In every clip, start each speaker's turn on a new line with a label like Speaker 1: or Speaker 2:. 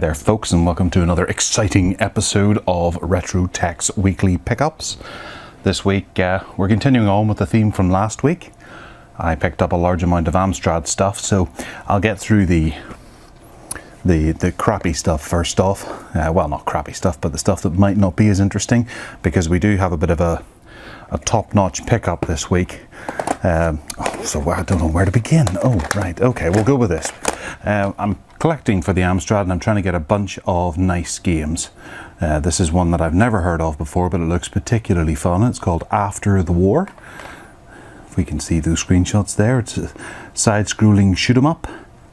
Speaker 1: Hi there folks, and welcome to another exciting episode of Retro Tech's Weekly Pickups. This week we're continuing on with the theme from last week. I picked up a large amount of Amstrad stuff, so I'll get through the crappy stuff first off. Well, not crappy stuff, but the stuff that might not be as interesting, because we do have a bit of a top-notch pickup this week. So I don't know where to begin. Oh, right, okay, we'll go with this. I'm collecting for the Amstrad, and I'm trying to get a bunch of nice games. This is one that I've never heard of before, but it looks particularly fun. It's called After the War. If we can see those screenshots there, it's a side-scrolling shoot-'em-up.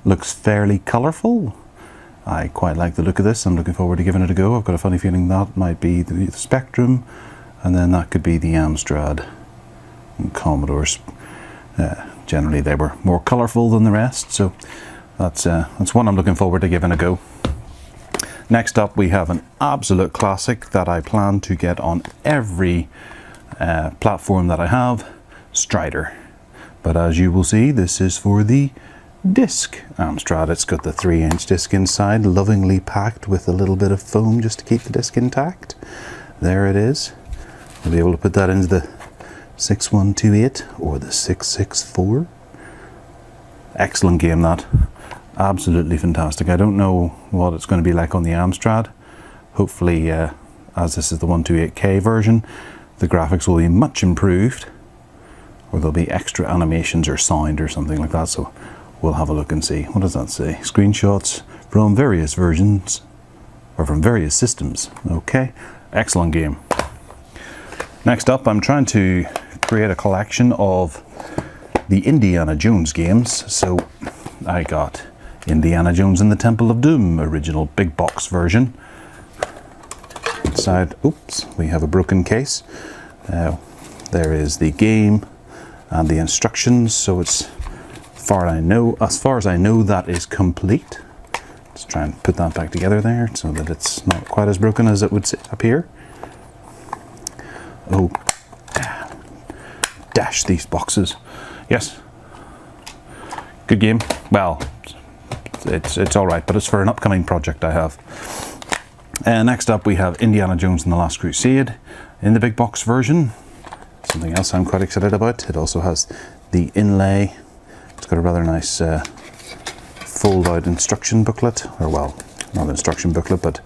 Speaker 1: Looks fairly colourful. I quite like the look of this. I'm looking forward to giving it a go. I've got a funny feeling that might be the Spectrum, and then that could be the Amstrad and Commodores. Generally they were more colourful than the rest, so that's one I'm looking forward to giving a go. Next up, we have an absolute classic that I plan to get on every platform that I have, Strider. But as you will see, this is for the disc Amstrad. It's got the 3-inch disc inside, lovingly packed with a little bit of foam just to keep the disc intact. There it is. We'll be able to put that into the 6128 or the 664. Excellent game, that. Absolutely fantastic. I don't know what it's going to be like on the Amstrad. Hopefully, as this is the 128K version, the graphics will be much improved, or there'll be extra animations or sound or something like that, so we'll have a look and see. What does that say? Screenshots from various versions, or from various systems. Okay, excellent game. Next up, I'm trying to create a collection of the Indiana Jones games. So I got Indiana Jones and the Temple of Doom, original big box version. Inside, oops, we have a broken case. There is the game and the instructions, so it's, as far as I know, that is complete. Let's try and put that back together there so that it's not quite as broken as it would appear. Oh, dash these boxes. Yes, good game. Well, it's all right, but it's for an upcoming project I have. Next up, we have Indiana Jones and the Last Crusade in the big box version. Something else I'm quite excited about. It also has the inlay. It's got a rather nice fold-out instruction booklet, or well, not instruction booklet, but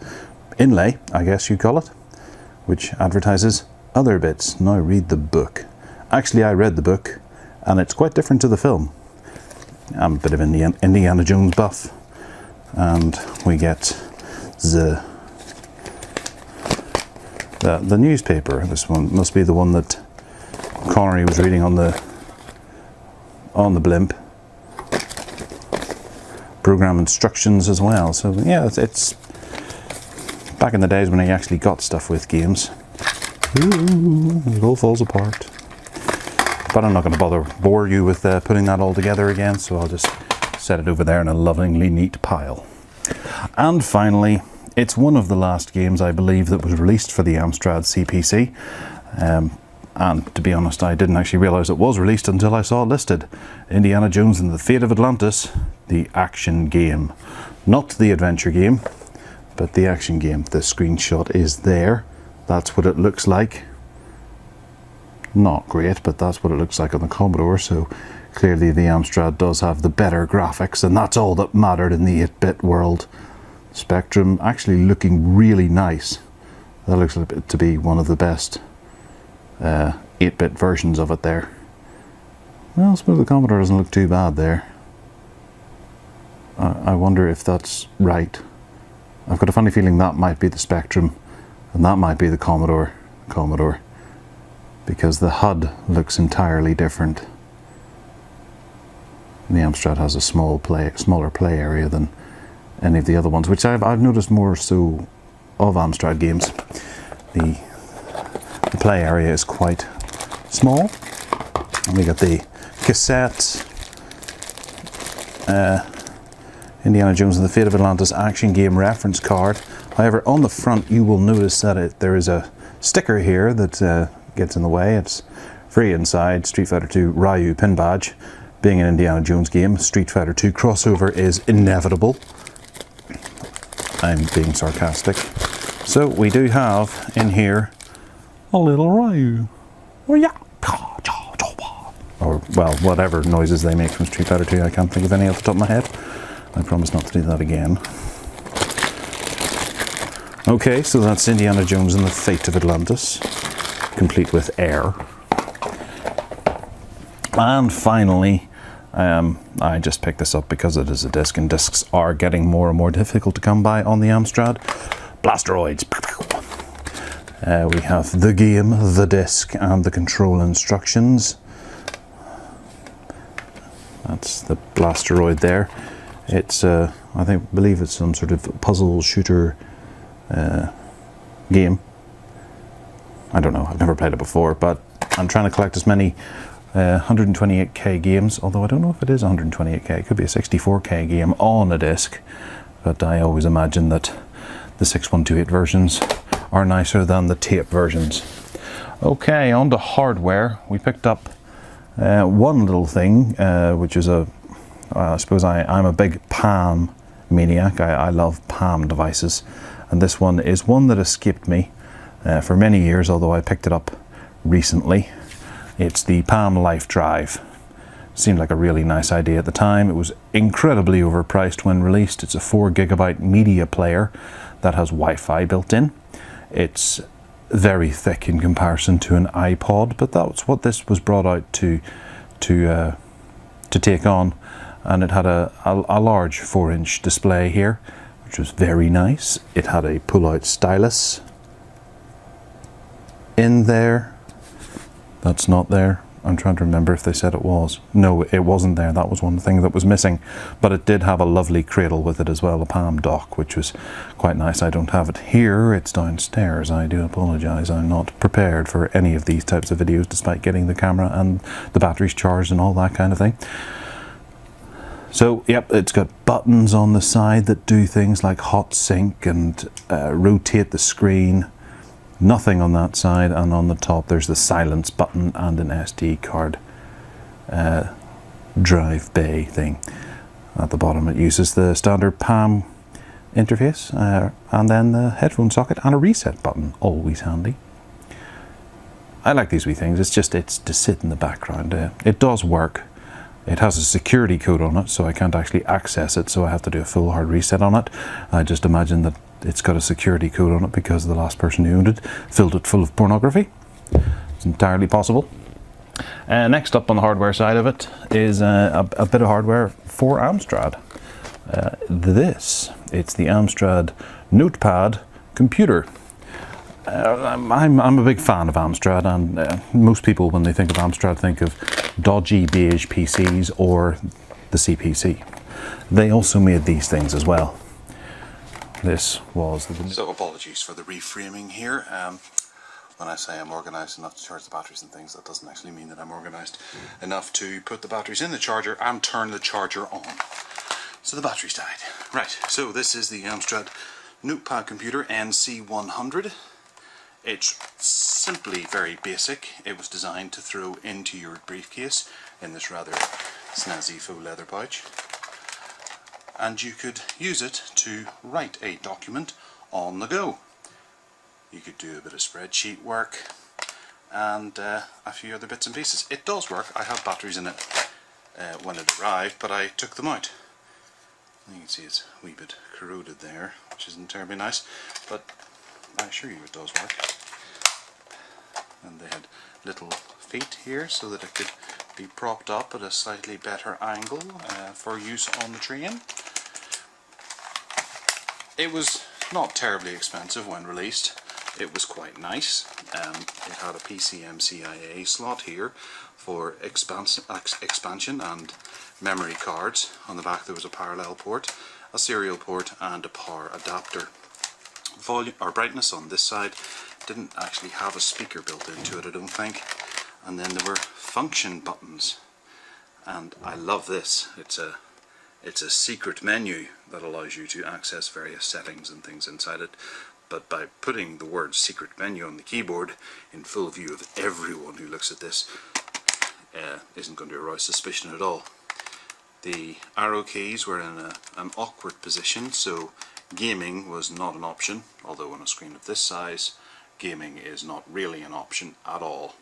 Speaker 1: inlay, I guess you call it, which advertises other bits. Now read the book. Actually, I read the book, and it's quite different to the film. I'm a bit of an Indiana Jones buff, and we get the newspaper. This one must be the one that Connery was reading on the blimp. Program instructions as well. So yeah, it's back in the days when I actually got stuff with games. Ooh, it all falls apart. But I'm not going to bore you with putting that all together again, so I'll just set it over there in a lovingly neat pile. And finally, it's one of the last games, I believe, that was released for the Amstrad CPC. And to be honest, I didn't actually realise it was released until I saw it listed. Indiana Jones and the Fate of Atlantis, the action game. Not the adventure game, but the action game. The screenshot is there. That's what it looks like. Not great, but that's what it looks like on the Commodore, so clearly the Amstrad does have the better graphics, and that's all that mattered in the 8-bit world. Spectrum actually looking really nice. That looks to be one of the best 8-bit versions of it there. Well, I suppose the Commodore doesn't look too bad there. I wonder if that's right. I've got a funny feeling that might be the Spectrum, and that might be the Commodore, because the HUD looks entirely different. The Amstrad has a smaller play area than any of the other ones, which I've noticed more so of Amstrad games. The play area is quite small. And we got the cassette, Indiana Jones and the Fate of Atlantis action game reference card. However, on the front you will notice that there is a sticker here that gets in the way. It's free inside. Street Fighter 2 Ryu pin badge. Being an Indiana Jones game, Street Fighter 2 crossover is inevitable. I'm being sarcastic. So we do have in here a little Ryu. Oh yeah. Or, well, whatever noises they make from Street Fighter 2. I can't think of any off the top of my head. I promise not to do that again. Okay, so that's Indiana Jones and the Fate of Atlantis, complete with air. And finally, I just picked this up because it is a disc, and discs are getting more and more difficult to come by on the Amstrad. Blasteroids. We have the game, the disc, and the control instructions. That's the Blasteroid there. It's, I believe it's some sort of puzzle shooter game. I don't know, I've never played it before, but I'm trying to collect as many 128K games, although I don't know if it is 128K, it could be a 64K game on a disc, but I always imagine that the 6128 versions are nicer than the tape versions. Okay, on to hardware. We picked up one little thing, which is I suppose I'm a big Palm maniac. I love Palm devices, and this one is one that escaped me for many years, although I picked it up recently. It's the Palm Life Drive. Seemed like a really nice idea at the time. It was incredibly overpriced when released. It's a 4GB media player that has Wi-Fi built in. It's very thick in comparison to an iPod, but that's what this was brought out to take on. And it had a large 4-inch display here, which was very nice. It had a pull-out stylus in there. That's not there. I'm trying to remember if they said it was. No, it wasn't there. That was one thing that was missing. But it did have a lovely cradle with it as well, a Palm dock, which was quite nice. I don't have it here. It's downstairs. I do apologize. I'm not prepared for any of these types of videos, despite getting the camera and the batteries charged and all that kind of thing. So, yep, it's got buttons on the side that do things like hot sync and rotate the screen. Nothing on that side, and on the top there's the silence button and an SD card drive bay thing. At the bottom it uses the standard Palm interface, and then the headphone socket and a reset button, always handy. I like these wee things. It's to sit in the background. It does work. It has a security code on it, so I can't actually access it, so I have to do a full hard reset on it. I just imagine that it's got a security code on it because the last person who owned it filled it full of pornography. It's entirely possible. Next up on the hardware side of it is a bit of hardware for Amstrad. It's the Amstrad Notepad computer. I'm a big fan of Amstrad, and most people, when they think of Amstrad, think of dodgy beige PCs or the CPC. They also made these things as well. This was the... So apologies for the reframing here. When I say I'm organised enough to charge the batteries and things, that doesn't actually mean that I'm organised enough to put the batteries in the charger and turn the charger on. So the batteries died. Right, so this is the Amstrad Notepad computer NC100. It's simply very basic. It was designed to throw into your briefcase in this rather snazzy faux leather pouch. And you could use it to write a document on the go. You could do a bit of spreadsheet work and a few other bits and pieces. It does work. I had batteries in it when it arrived, but I took them out. You can see it's a wee bit corroded there, which isn't terribly nice, but I assure you it does work. And they had little feet here so that it could be propped up at a slightly better angle for use on the train. It was not terribly expensive when released. It was quite nice. It had a PCMCIA slot here for expansion and memory cards. On the back there was a parallel port, a serial port and a power adapter. Volume or brightness on this side didn't actually have a speaker built into it, I don't think. And then there were function buttons, and I love this. It's a secret menu that allows you to access various settings and things inside it, but by putting the word secret menu on the keyboard in full view of everyone who looks at this, isn't going to arouse suspicion at all. The arrow keys were in an awkward position, so gaming was not an option, although on a screen of this size, gaming is not really an option at all.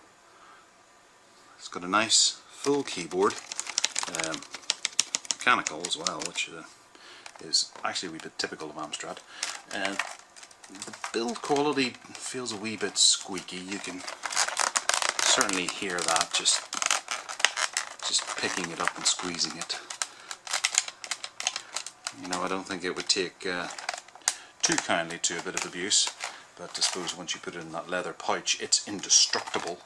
Speaker 1: It's got a nice full keyboard, mechanical as well, which is actually a wee bit typical of Amstrad. And the build quality feels a wee bit squeaky. You can certainly hear that just picking it up and squeezing it. You know, I don't think it would take too kindly to a bit of abuse, but I suppose once you put it in that leather pouch, it's indestructible.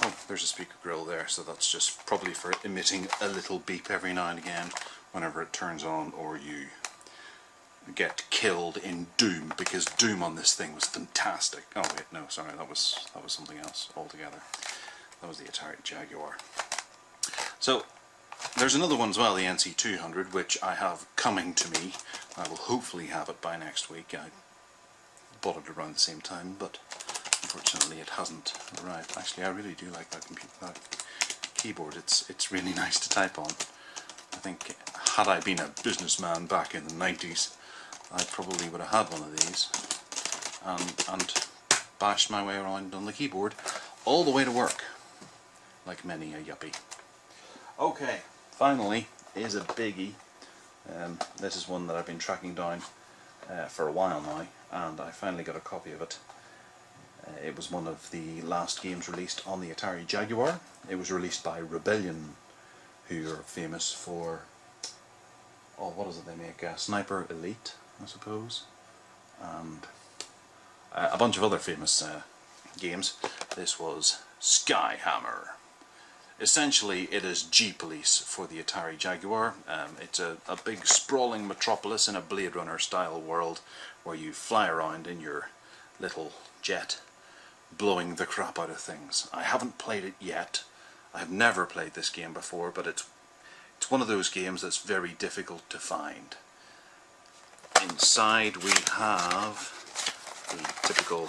Speaker 1: Oh, there's a speaker grill there, so that's just probably for emitting a little beep every now and again whenever it turns on or you get killed in Doom, because Doom on this thing was fantastic. Oh wait, no, sorry, that was something else altogether. That was the Atari Jaguar. So there's another one as well, the NC200, which I have coming to me. I will hopefully have it by next week. I bought it around the same time, but unfortunately it hasn't arrived. Actually, I really do like that keyboard. It's really nice to type on. I think had I been a businessman back in the 90s, I probably would have had one of these and bashed my way around on the keyboard all the way to work, like many a yuppie. Okay, finally is a biggie. This is one that I've been tracking down for a while now, and I finally got a copy of it. It was one of the last games released on the Atari Jaguar. It was released by Rebellion, who are famous for, oh, what is it they make? Sniper Elite, I suppose, and a bunch of other famous games. This was Skyhammer. Essentially, it is G-Police for the Atari Jaguar. It's a big sprawling metropolis in a Blade Runner style world where you fly around in your little jet, blowing the crap out of things. I haven't played it yet. I have never played this game before, but it's one of those games that's very difficult to find. Inside we have the typical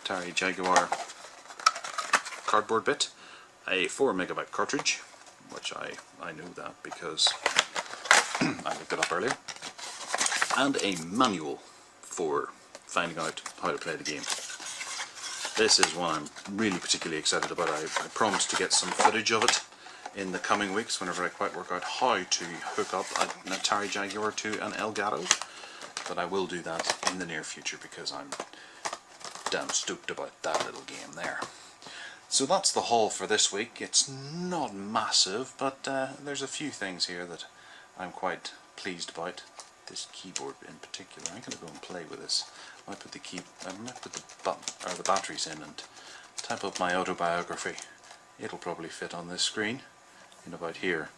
Speaker 1: Atari Jaguar cardboard bit, a 4 megabyte cartridge, which I know that because I looked it up earlier, and a manual for finding out how to play the game. This is one I'm really particularly excited about. I promised to get some footage of it in the coming weeks whenever I quite work out how to hook up an Atari Jaguar to an Elgato, but I will do that in the near future because I'm damn stoked about that little game there. So that's the haul for this week. It's not massive, but there's a few things here that I'm quite pleased about. This keyboard in particular. I'm going to go and play with this. I might put the batteries in and type up my autobiography. It'll probably fit on this screen in about here.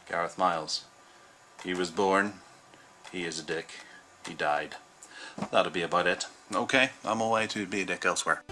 Speaker 1: Gareth Miles. He was born. He is a dick. He died. That'll be about it. Okay, I'm away to be a dick elsewhere.